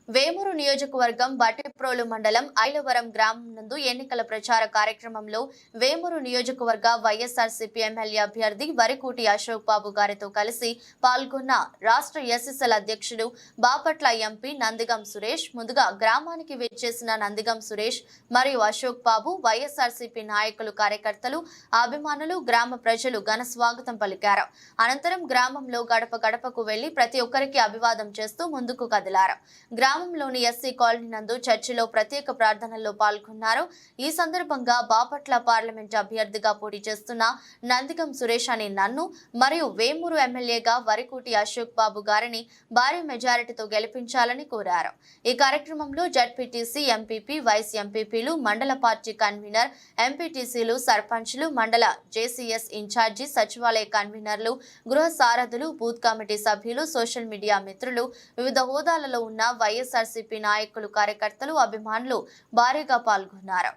వేమూరు నియోజకవర్గం బట్టిప్రోలు మండలం ఐలవరం గ్రామం నందు ఎన్నికల ప్రచార కార్యక్రమంలో వేమూరు నియోజకవర్గ వైఎస్ఆర్సీపీ ఎమ్మెల్యే అభ్యర్థి వరికూటి అశోక్ బాబు గారితో కలిసి పాల్గొన్న రాష్ట్ర ఎస్ఎస్ఎల్ అధ్యక్షుడు బాపట్ల ఎంపీ నందిగం సురేష్ ముందుగా గ్రామానికి విచ్చేసిన నందిగం సురేష్ మరియు అశోక్ బాబు వైఎస్ఆర్సీపీ నాయకులు కార్యకర్తలు అభిమానులు గ్రామ ప్రజలు ఘన స్వాగతం పలికారు. అనంతరం గ్రామంలో గడప గడపకు వెళ్లి ప్రతి ఒక్కరికి అభివాదం చేస్తూ ముందుకు కదిలారు. గ్రామంలోని ఎస్సీ కాలనీ నందు చర్చిలో ప్రత్యేక ప్రార్థనల్లో పాల్గొన్నారు. ఈ సందర్భంగా బాపట్ల పార్లమెంట్ అభ్యర్థిగా పోటీ చేస్తున్న నందిగం సురేష్ అనే నన్ను మరియు వేమూరు ఎమ్మెల్యేగా వరికూటి అశోక్ బాబు గారిని భారీ మెజారిటీతో గెలిపించాలని కోరారు. ఈ కార్యక్రమంలో జడ్పీటీసీ, ఎంపీపీ, వైస్ ఎంపీపీలు, మండల పార్టీ కన్వీనర్, ఎంపీటీసీలు, సర్పంచ్లు, మండల జేసీఎస్ ఇన్ఛార్జి, సచివాలయ కన్వీనర్లు, గృహ సారథులు, బూత్ కమిటీ సభ్యులు, సోషల్ మీడియా మిత్రులు, వివిధ హోదాలలో ఉన్న వైఎస్ఆర్సీపీ నాయకులు, కార్యకర్తలు, అభిమానులు భారీగా పాల్గొన్నారు.